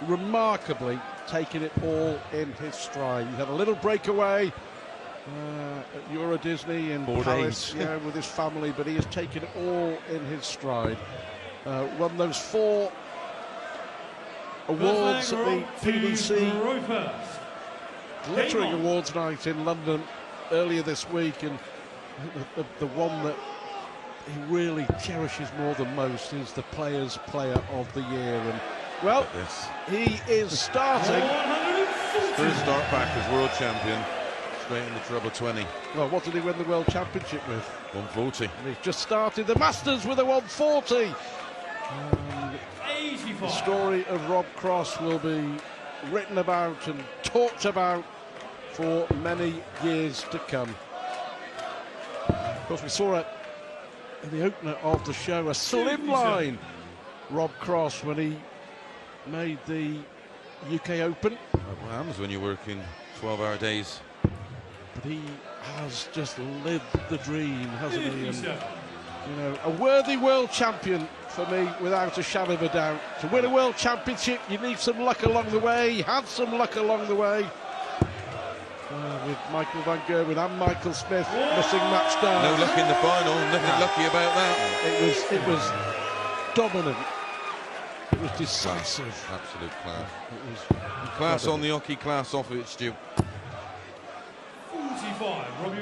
remarkably taken it all in his stride. He had a little breakaway at Euro Disney in Paris, with his family, but he has taken it all in his stride. Won those 4 awards at the PDC Glittering Awards Night in London earlier this week, and the one that he really cherishes more than most is the Players' Player of the Year. And well, he is starting. First start back as world champion, straight in the treble 20. Well, what did he win the World Championship with? 140. And he's just started the Masters with a 140. The story of Rob Cross will be written about and talked about for many years to come. Of course, we saw it in the opener of the show, a slimline Rob Cross when he made the UK Open. What happens when you're working 12-hour days? But he has just lived the dream, hasn't he? And, you know, a worthy world champion for me, without a shadow of a doubt. To win a world championship, you need some luck along the way. He had some luck along the way. With Michael van Gerwen and Michael Smith missing match start. No luck in the final, nothing lucky about that. It was dominant. It was decisive. Absolute class. It was class on the hockey, class off it, Stu.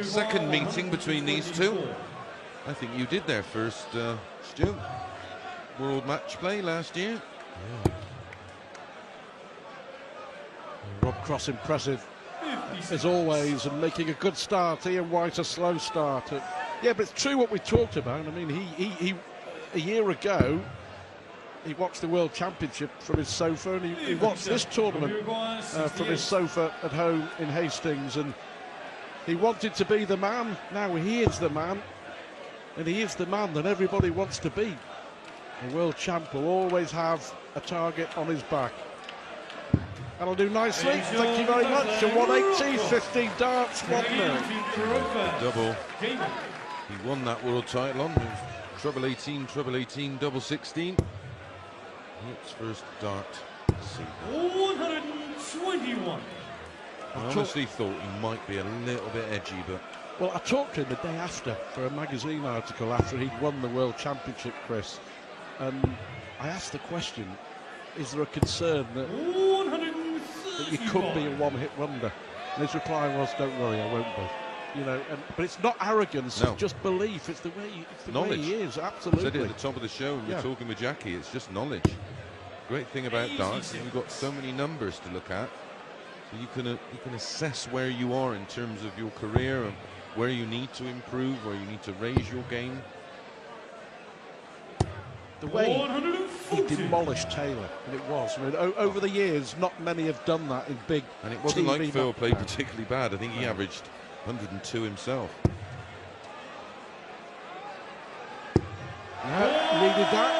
Second meeting between these two. I think you did their first, Stu. World match play last year. Yeah. Rob Cross impressive as always, and making a good start. Ian White a slow start. Yeah, but it's true what we talked about. I mean, he a year ago he watched the World Championship from his sofa, and he watched this tournament from his sofa at home in Hastings, and he wanted to be the man. Now he is the man, and he is the man that everybody wants to be. The world champ will always have a target on his back. That'll do nicely. Thank you very much. A 180, 15 darts, 1-0. Double. He won that world title on treble 18, treble 18, double 16. It's first dart. 121. I honestly thought he might be a little bit edgy, but... Well, I talked to him the day after for a magazine article after he'd won the World Championship, Chris, and I asked the question, is there a concern that you could be a one-hit wonder? And his reply was, don't worry, I won't be. You know, but it's not arrogance, it's just belief. It's the way, way he is, absolutely. I said it at the top of the show when we were talking with Jackie, it's just knowledge. Great thing about darts is you've got so many numbers to look at, so you can assess where you are in terms of your career and where you need to improve, where you need to raise your game. The way he demolished Taylor, and it was. I mean, over the years, not many have done that in big. And it wasn't TV like Phil played particularly bad. I think he averaged 102 himself. Yeah, needed that.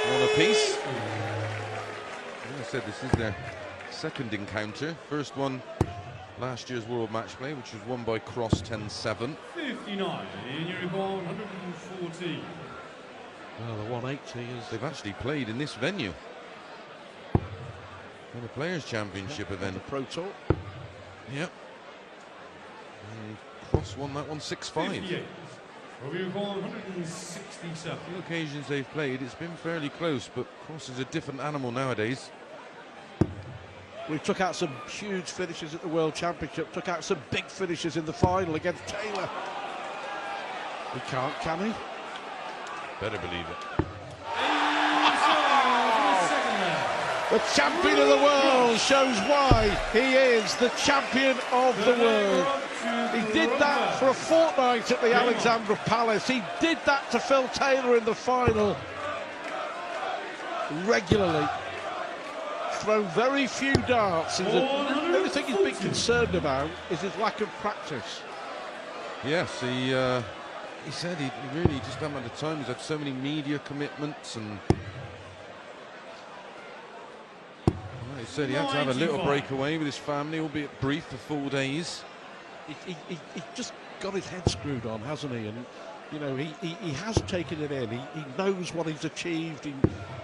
One apiece. As I said, this is their second encounter. First one, last year's World Match Play, which was won by Cross 10-7. 59 in Uruguay, 140. Well, the 180 is... They've actually played in this venue. In the Players' Championship event. The Pro Tour. Yep. And Cross won that one 6-5. Uruguay, 167. The occasions they've played, it's been fairly close, but Cross is a different animal nowadays. We took out some huge finishes at the World Championship, took out some big finishes in the final against Taylor. He can't, can he? Better believe it. The champion of the world shows why he is the champion of the world. He did that for a fortnight at the Alexandra Palace. He did that to Phil Taylor in the final. Regularly. Thrown very few darts. The only thing he's been concerned about is his lack of practice. Yes, he said he really just hadn't had the time. He's had so many media commitments, and he said he had to have a little breakaway with his family, albeit brief, for 4 days. He just got his head screwed on, hasn't he? And you know, he has taken it in. He knows what he's achieved.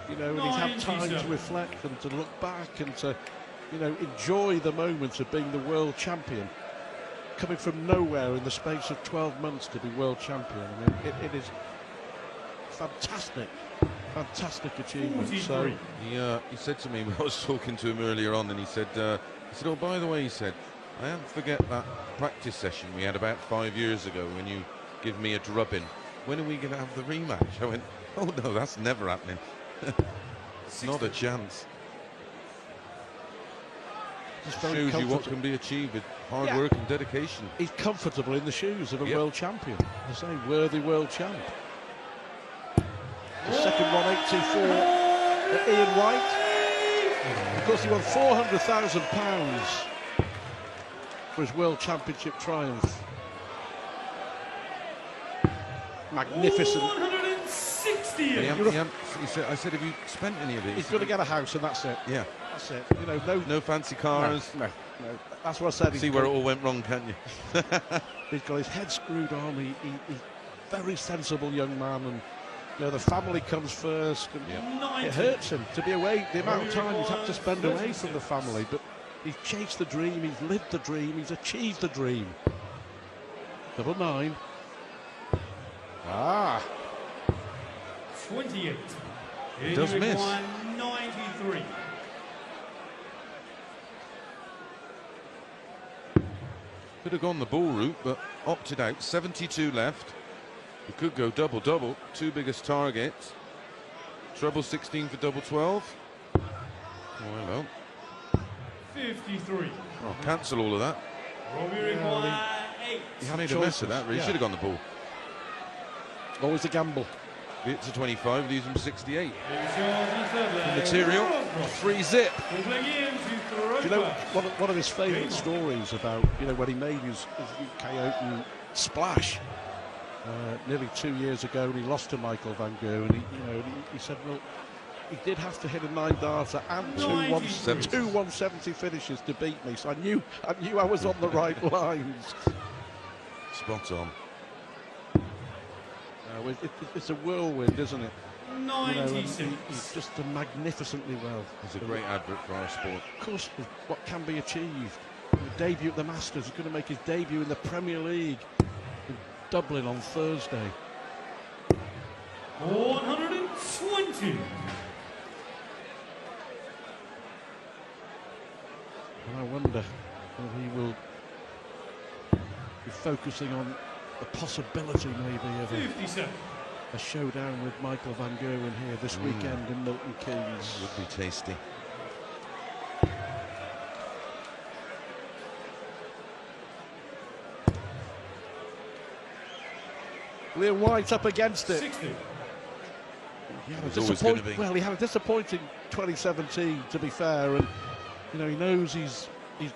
you know, and he's had time to 97. reflect and to look back and to, you know, enjoy the moment of being the world champion. Coming from nowhere in the space of 12 months to be world champion. I mean, it is fantastic, fantastic achievement. So 43. He said to me when I was talking to him earlier on, and he said, oh, by the way, he said, I can't forget that practice session we had about 5 years ago when you give me a drubbing. When are we going to have the rematch? I went, oh no, that's never happening. It's not a chance. he's very Shows you what comfortable. can be achieved with hard Yeah. work and dedication. He's comfortable in the shoes of a Yep. world champion. I say, worthy world champ. The second 184 at Ian White. Of course, he won £400,000 for his world championship triumph. Magnificent. 160th. He said, I said, have you spent any of it? He's going to get a house and that's it. Yeah. That's it. You know, no, No fancy cars. no. That's what I said. See where it all went wrong, can't you? He's got his head screwed on. He's a very sensible young man, and you know the family comes first. And Yeah. it hurts him to be away. The amount of time he's had to spend away from the family, but he's chased the dream. He's lived the dream. He's achieved the dream. 99. Ah, 28. He does miss. 93. Could have gone the ball route, but opted out. 72 left. We could go double-double. Two biggest targets. Treble 16 for double 12. Oh, hello. 53. Oh, cancel all of that. Robbie require 8. he He had made a mess of that, really. Yeah. Should have gone the ball. Always a gamble. It's a 25, leaves him 68. Material. Material, free zip. Do you know one of his favourite stories about, you know, when he made his UK Open splash nearly 2 years ago, and he lost to Michael van Gerwen, and he said, well, he did have to hit a 9 darter and two 170 finishes to beat me, so I knew I was on the right lines. Spot on. It's a whirlwind, isn't it? You know, and 96. he's just done magnificently well. It's a great advert for our sport. Of course, what can be achieved. The debut at the Masters. He's going to make his debut in the Premier League in Dublin on Thursday. 120. And I wonder whether he will be focusing on the possibility maybe of 57. a showdown with Michael van Gerwen here this weekend in Milton Keynes. Would be tasty. Ian White up against it. 60. He had It was always gonna be. Well, he had a disappointing 2017, to be fair, and you know he knows he's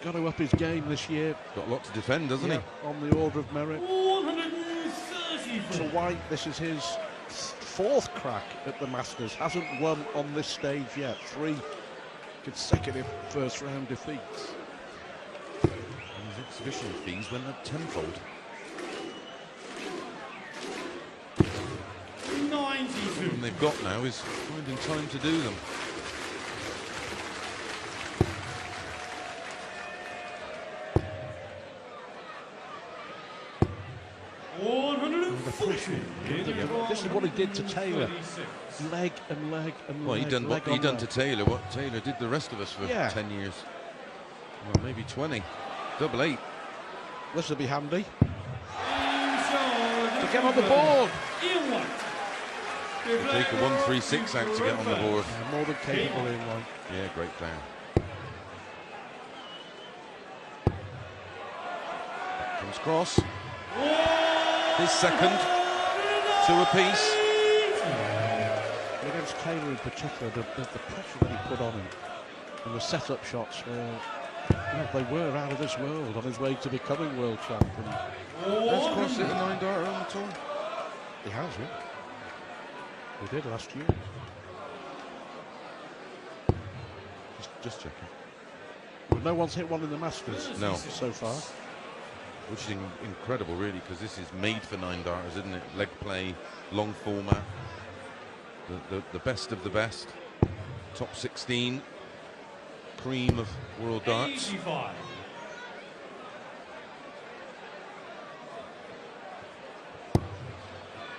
got to up his game this year. Got a lot to defend, doesn't he? On the order of merit. 130. So White, this is his fourth crack at the Masters. Hasn't won on this stage yet. 3 consecutive first round defeats. And his exhibition fees went up tenfold. 92. And they've got now is finding time to do them. This is what he did to Taylor. Leg and leg and Well, leg. he done leg what he on done leg. to Taylor. What Taylor did the rest of us for Yeah. 10 years. Well, maybe 20. Double 8. This will be handy. To To get on the board. Ian White. Take a 136 out to get on the board. Yeah, more than capable in one. Yeah, great player. Comes Cross. His second. 2 apiece. Against Taylor in particular, the pressure that he put on him and the set-up shots were, you know, they were out of this world on his way to becoming world champion. Has Cross hit a 9 darter on the tour? He has, yeah. He did last year. Just checking. But no one's hit one in the Masters No. so far. Which is incredible, really, because this is made for 9 darters, isn't it? Leg play, long format. the best of the best. Top 16, cream of world darts. 85.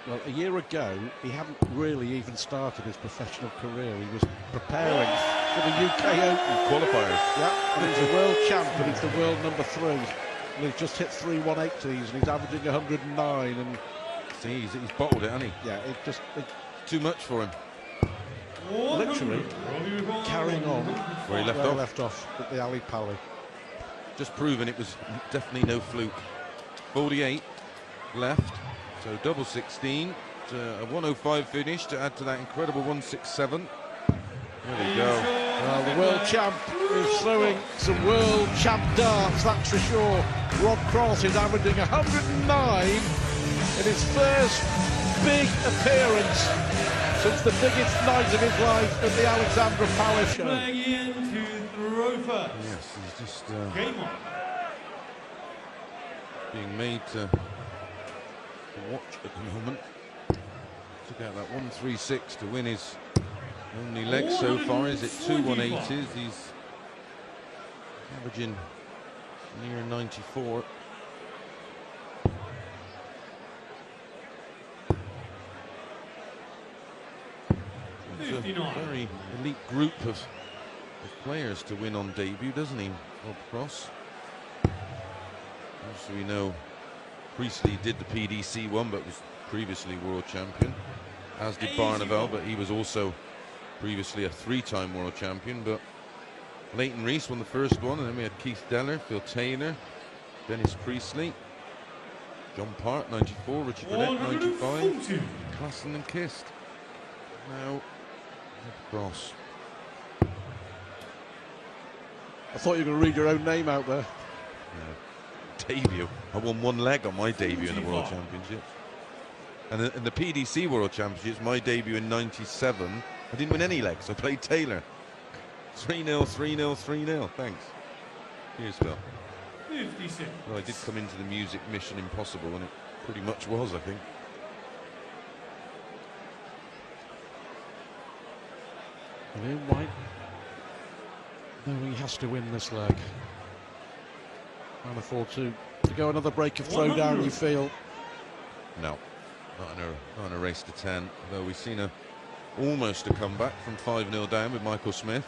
Well, a year ago, he hadn't really even started his professional career. He was preparing for the UK Open. Qualifiers. Yeah, and he's a world champ, and he's the world number 3. And he's just hit 3 180s, and he's averaging 109. And see, he's bottled it, hasn't he? yeah, Too much for him. literally carrying on where he left off at the Ali Pali. Just proving it was definitely no fluke. 48 left, so double 16. A 105 finish to add to that incredible 167. There we go. Well, the world champ is throwing some world champ darts, that's for sure. Rob Cross is averaging 109 in his first big appearance since the biggest night of his life at the Alexandra Palace show. Flag in to throw first. Yes, he's just Game on. being made to watch at the moment. Took out that 136 to win his only leg so far. Is it 2 180s? He's averaging near 94. It's a 59. very elite group of players to win on debut, doesn't he, Rob Cross? As we know, Priestley did the PDC one, but was previously world champion, as did Barneveld, but he was also previously a 3-time world champion. But Leighton Rees won the first one, and then we had Keith Deller, Phil Taylor, Dennis Priestley, John Part, 94, Richard Burnett, 95, Klassen and Kist. Now, Rob Cross. I thought you were going to read your own name out there. Debut. I won one leg on my debut in the World Championships. And in the PDC World Championships, my debut in 97, I didn't win any legs. I played Taylor. 3-0, 3-0, 3-0. Thanks. Cheers, Phil. 56. Well, I did come into the music Mission Impossible, and it pretty much was, I think. And Ian White, no, he has to win this leg. Can't afford to go another break of throwdown, you feel? No, not in a race to 10. Though we've seen almost a comeback from 5-0 down with Michael Smith.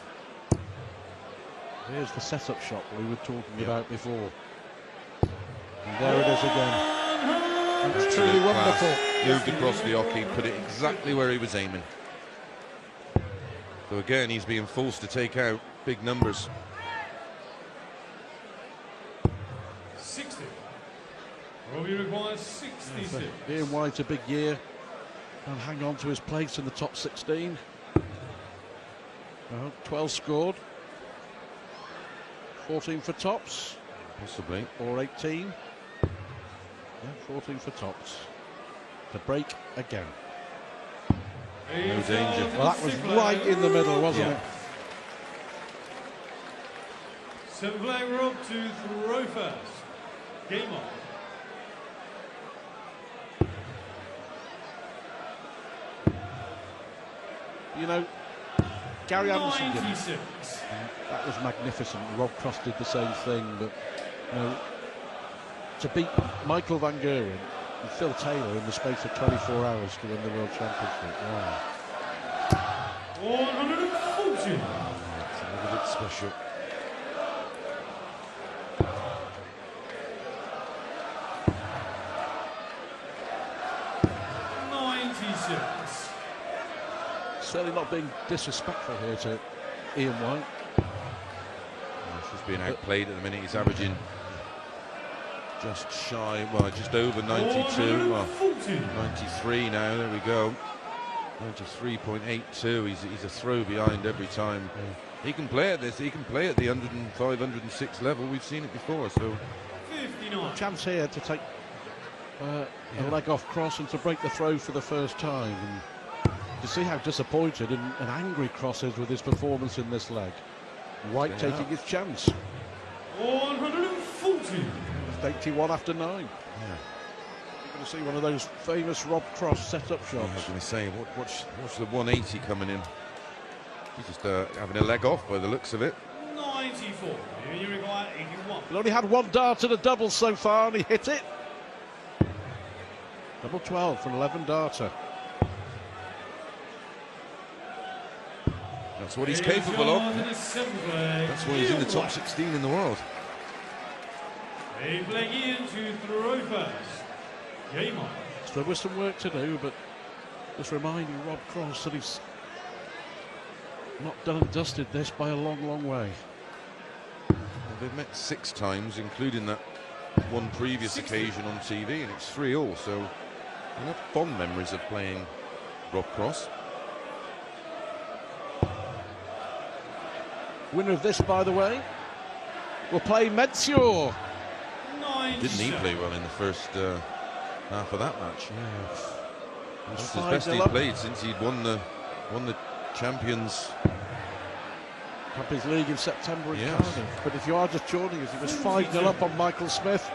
Here's the setup shot we were talking about before. And there it is again. It's truly wonderful. Moved across the hockey, put it exactly where he was aiming. So again, he's being forced to take out big numbers. 60. Robbie requires 66. Ian White, a big year, and hang on to his place in the top 16. 12 scored, 14 for tops, Possibly. or 18. Yeah, 14 for tops. To break again. No danger. Well, that was right in the middle, wasn't it? 7 flag Rob to throw first. Game on. You know, Gary Anderson did 96. that was magnificent. Rob Cross did the same thing, but you know, to beat Michael Van Geuren and Phil Taylor in the space of 24 hours to win the World Championship. Wow. 140. It's a little bit special. Certainly not being disrespectful here to Ian White. He's just being outplayed at the minute. He's averaging just shy, well, just over 92. Well, 93 now. There we go. 93.82. He's a throw behind every time. He can play at this. He can play at the 105, 106 level. We've seen it before. So 59. Chance here to take a leg off Cross and to break the throw for the first time. And you see how disappointed and angry Cross is with his performance in this leg. White taking his chance. 140. 81 after 9. yeah. You're going to see one of those famous Rob Cross set-up shots. I was going to say, watch the 180 coming in. He's just having a leg off by the looks of it. 94. You require 81. He's only had one dart at a double so far, and he hit it. Double 12 for an 11 darter. That's what he's capable of. That's why he's in the top 16 in the world. They play in to throw first. Game on. Still with some work to do, but just reminding Rob Cross that he's not done and dusted this by a long, long way. Well, they've met 6 times, including that one previous occasion on TV, and it's 3-3, so I have fond memories of playing Rob Cross. Winner of this, by the way, will play Metsior. Didn't he play well in the first half of that match? Yeah. It's the best he played since he'd won the Champions League in September in Cardiff. But if you are just joining us, it was 5-0 up on Michael Smith.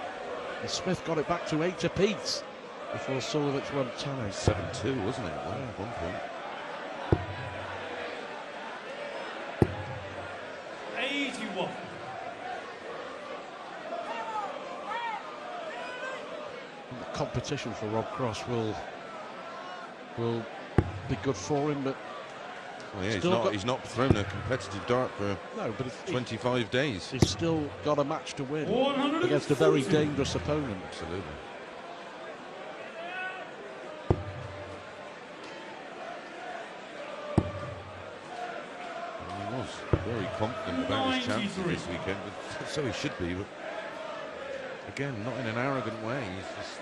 And Smith got it back to 8 apiece before Suljovic won 10. 7-2, wasn't it? At one point. 81. The competition for Rob Cross will be good for him, but he's not thrown a competitive dart for 25 days. He's still got a match to win against a very dangerous opponent. Absolutely. He was very confident about his chances this weekend, but so he should be. But again, not in an arrogant way. He's just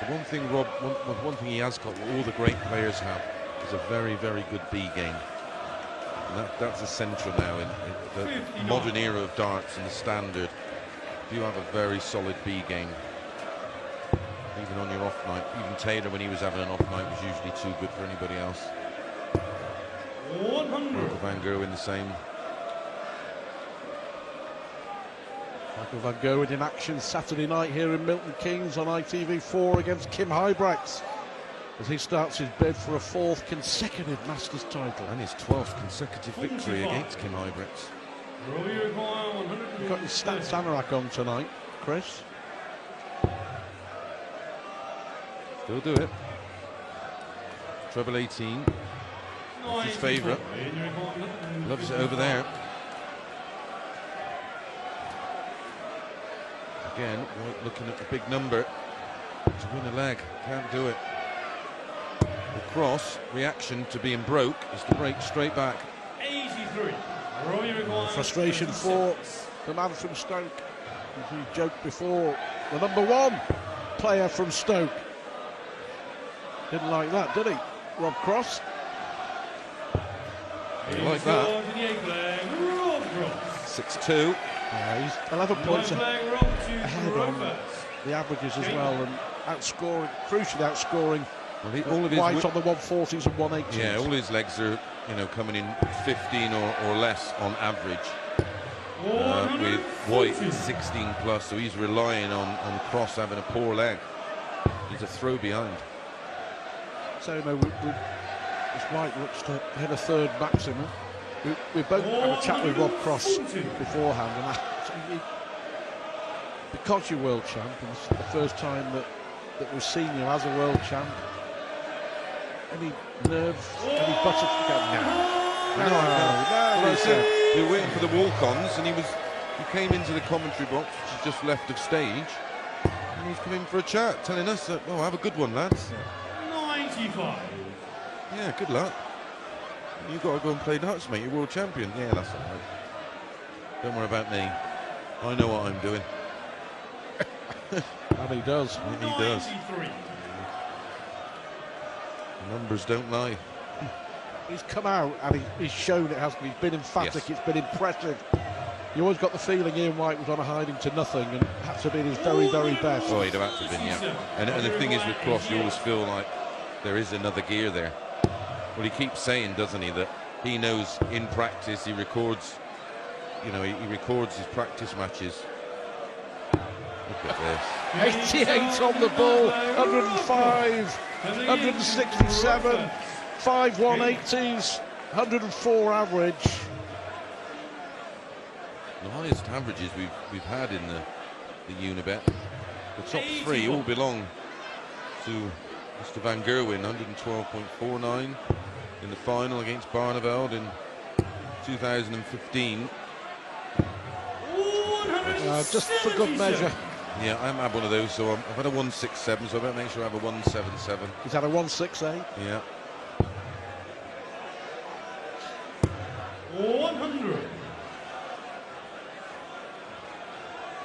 one thing he has got, what all the great players have, is a very, very good B game. And that's essential now in the modern era of darts and the standard. If you have a very solid B game, even on your off night, even Taylor when he was having an off night was usually too good for anybody else. 100. Van Gerwen the same. Michael Van Gerwen in action Saturday night here in Milton Keynes on ITV4 against Kim Huybrechts as he starts his bid for a 4th consecutive Masters title. And his 12th consecutive victory against Kim Huybrechts. You've got your stats anorak on tonight, Chris. Still do it. Treble 18. That's his favourite. Loves it over there. Again, White looking at the big number to win a leg. Can't do it. The cross reaction to being broke is to break straight back. 83. Frustration for the man from Stoke. As we joked before, the #1 player from Stoke. Didn't like that, did he? Rob Cross. You like that? 6-2. He's 11 points ahead on the averages as well, and crucially outscoring White on the 140s and 180s. Yeah, all his legs are, coming in 15 or less on average. With White 16 plus, so he's relying on Cross having a poor leg. He's a throw behind. So as White looks to hit a 3rd maximum. We both had a chat with Rob Cross beforehand, and because you're world champ, and this is the first time that we've seen you as a world champ, any nerves, any butterfly? No. We were waiting for the walk-ons, and he came into the commentary box, which is just left of stage, and he's come in for a chat, telling us that, oh, have a good one, lads. 95. Yeah, good luck. You've got to go and play darts, mate. You're world champion. Yeah, that's all right. Don't worry about me. I know what I'm doing. And he does. And he does. The numbers don't lie. He's come out and he's shown it, hasn't he? He's been emphatic. Yes. It's been impressive. You always got the feeling Ian White was on a hiding to nothing and had to be his very, very best. Oh, he'd have had to have been, yeah. And the thing is with Cross, you always feel like there is another gear there. Well, he keeps saying, doesn't he, that he knows in practice, he records, he records his practice matches. Look at this. 88 on the ball, 105, 167, 5 180s, 104 average. The highest averages we've had in the Unibet. The top three all belong to Mr. Van Gerwen, 112.49 in the final against Barneveld in 2015. Just for good measure. Yeah, I haven't had one of those, so I've had a 167, so I better make sure I have a 177. He's had a 168. Yeah. 100.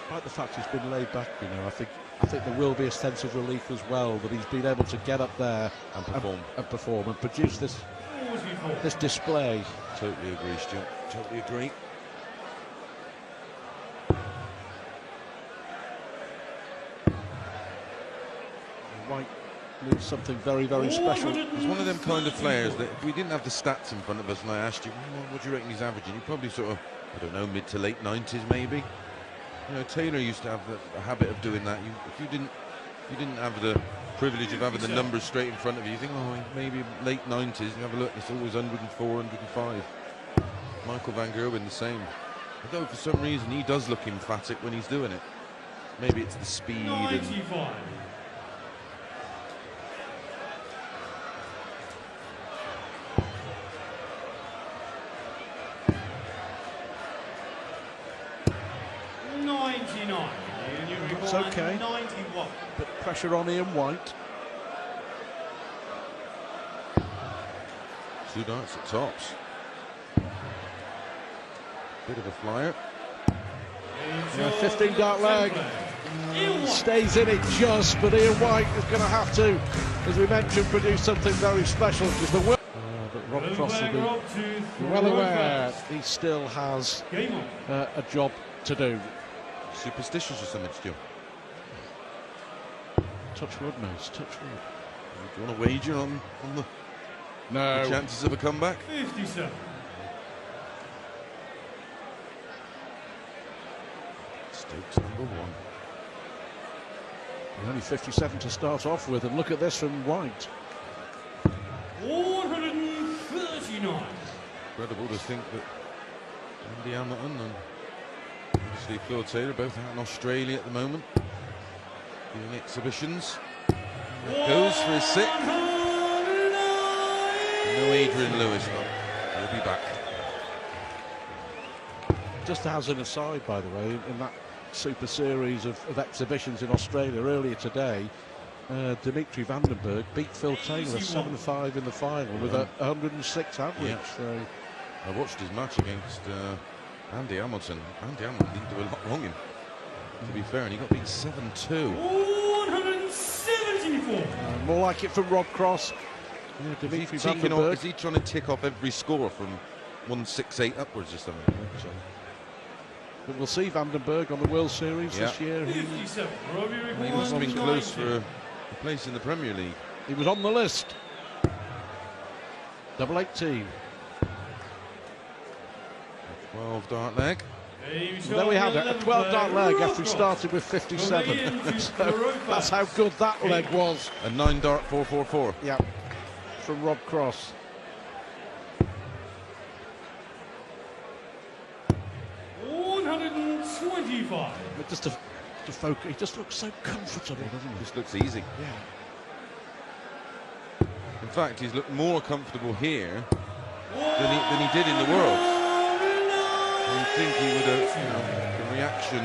Despite the fact he's been laid back, you know, I think there will be a sense of relief as well that he's been able to get up there And perform. and produce this display. Totally agree, Stuart. Totally agree. White needs something very, very special. He's one of them kind of players that if we didn't have the stats in front of us and I asked you, well, what do you reckon he's averaging? You'd probably sort of, I don't know, mid to late 90s maybe. You know, Taylor used to have the habit of doing that. If you didn't have the privilege of having the numbers straight in front of you, you think, oh, maybe late 90s. You have a look, it's always 104, 105. Michael Van Gerwen the same. Although for some reason he does look emphatic when he's doing it. Maybe it's the speed. 95. It's okay. 91. Bit of pressure on Ian White. Two darts at tops. Bit of a flyer. Yeah, 15 dart leg. Stays in it just, but Ian White is going to have to, as we mentioned, produce something very special because the will. But Rob Cross will be well aware he still has a job to do. Superstitious or something, Stu? Touch wood, Moose, touch wood. Do you want to wager on the No. chances of a comeback? 57. Stokes #1. Only 57 to start off with, and look at this from White. 139. Incredible to think that Andy Hamilton and obviously Phil Taylor both out in Australia at the moment doing exhibitions. There goes for his sixth. No Adrian Lewis, though. He'll be back. Just as an aside, by the way, in that super series of exhibitions in Australia earlier today, Dimitri Vandenberg beat Phil Taylor 7-5 in the final with a 106 average. Yeah. So I watched his match against Andy Hamilton. Andy Hamilton didn't do a lot wrong, to be fair, and he got beat 7-2. 174. more like it from Rob Cross. Yeah, Dimitri Is Vandenberg. he trying to tick off every score from 168 upwards or something? So, but we'll see Vandenberg on the World Series Yeah. this year. 57. He must have been close for a place in the Premier League. He was on the list. Double 18. 12 dart leg. Well, there we have it, a 12 dart leg after he started with 57. So that's how good that leg was. A 9 dart 4-4-4. Yeah, from Rob Cross. But just to focus, he just looks so comfortable, doesn't he? Just looks easy. Yeah. In fact, he's looked more comfortable here than he did in the World. You'd think he would have, the reaction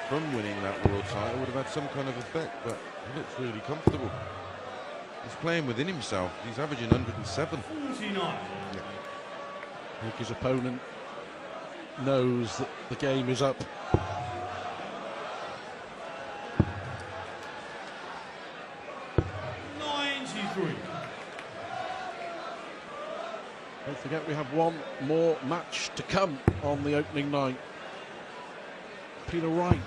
from winning that World title would have had some kind of effect, but he looks really comfortable. He's playing within himself. He's averaging 107. 49. I think his opponent knows that the game is up. Don't forget we have one more match to come on the opening night. Peter Wright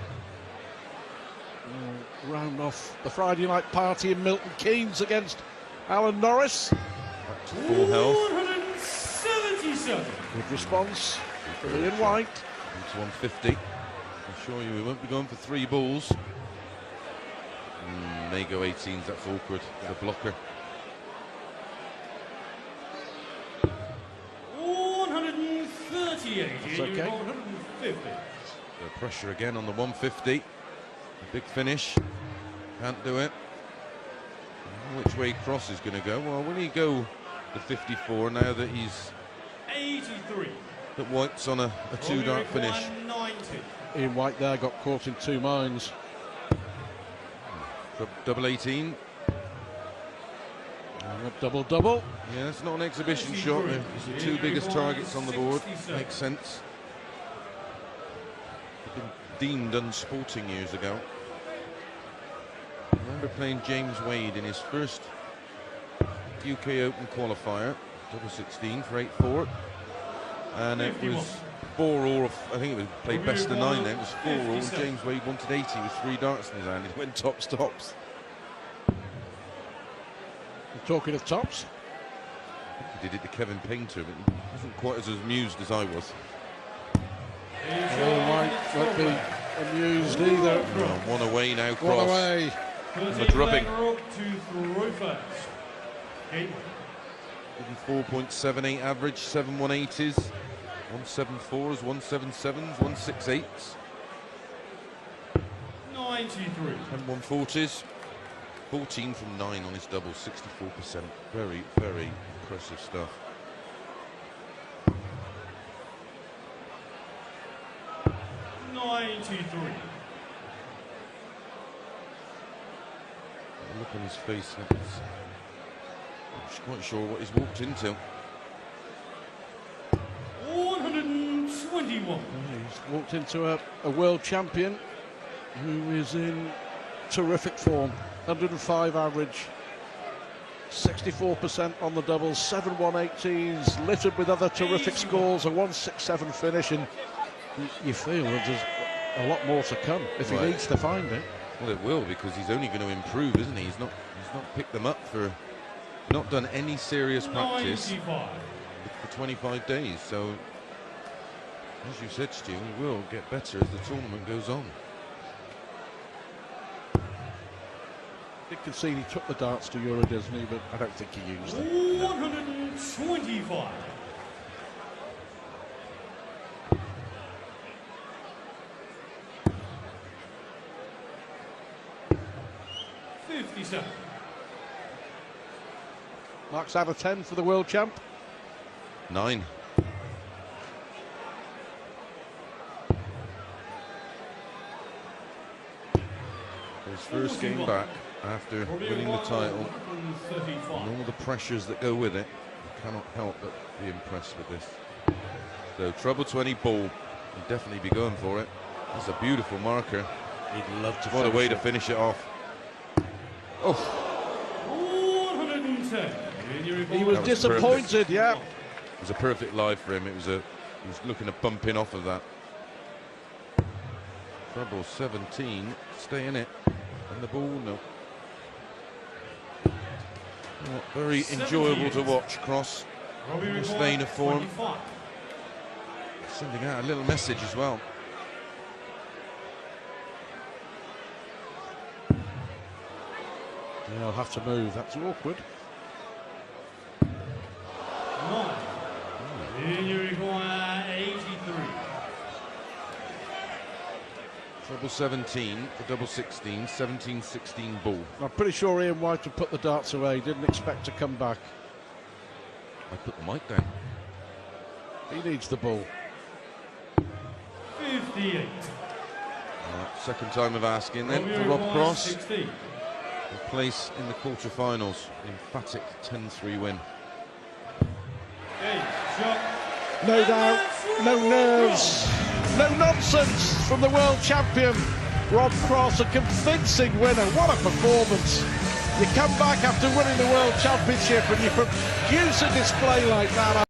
will round off the Friday night party in Milton Keynes against Alan Norris. Full health. 177. Good response from Ian White. It's 150. I'm sure you we won't be going for 3 balls. may go 18s, that's awkward. The blocker. 138. That's okay. 150. The pressure again on the 150. A big finish. Can't do it. Which way Cross is going to go? Well, will he go the 54 now that he's 83. that White's on a two-dart finish? 90. Ian White there got caught in two minds. Double 18. And a double-double. Yeah, it's not an exhibition shot. It's the two biggest targets on the board. Makes sense. They've been deemed unsporting years ago. I remember playing James Wade in his first UK Open qualifier, double 16 for 8-4, and it was 4-all. I think it was played best of 9 then. It was 4-all. James Wade wanted 80 with 3 darts in his hand. He went top stops. Talking of tops, He did it to Kevin Painter, but he wasn't quite as amused as I was. Ian White won't be amused either. Well, one away now, Cross. One away. The drubbing. 4.78 average, 7 180s, 174s, 177s, 168s, 93. and 140s. 14 from 9 on his double, 64%. Very, very impressive stuff. Look on his face. I'm not quite sure what he's walked into. 121. He's walked into a world champion who is in terrific form. 105 average, 64% on the doubles, 7 180s, littered with other terrific scores, a 167 finish, and you feel that there's a lot more to come if he needs to find it. Well, it will, because he's only going to improve, isn't he? He's not picked them up for, not done any serious practice 95. for 25 days. So, as you said, Stu, he will get better as the tournament goes on. I did concede he took the darts to Euro Disney, but I don't think he used them. 125. Marks out of 10 for the world champ. 9. His first game back after winning the title, and all the pressures that go with it, you cannot help but be impressed with this. So treble 20 ball, he'd definitely be going for it. That's a beautiful marker. He'd love to. What a way to finish it off. Oh, 110. He was disappointed, yeah. it was a perfect live for him. He was looking to bump in off of that. Treble 17, stay in it, and the ball, no. Well, very enjoyable to watch, Cross. In this vein of form. Sending out a little message as well. Yeah, I'll have to move. That's awkward. 9. You require 83. Treble 17 for double 16, 17-16 ball. I'm pretty sure Ian White had put the darts away. Didn't expect to come back. I put the mic down. He needs the ball. 58. Second time of asking then for Rob Cross. 60. A place in the quarterfinals. Emphatic 10-3 win. No doubt, no nerves, no nonsense from the world champion, Rob Cross. A convincing winner. What a performance. You come back after winning the world championship and you produce a display like that.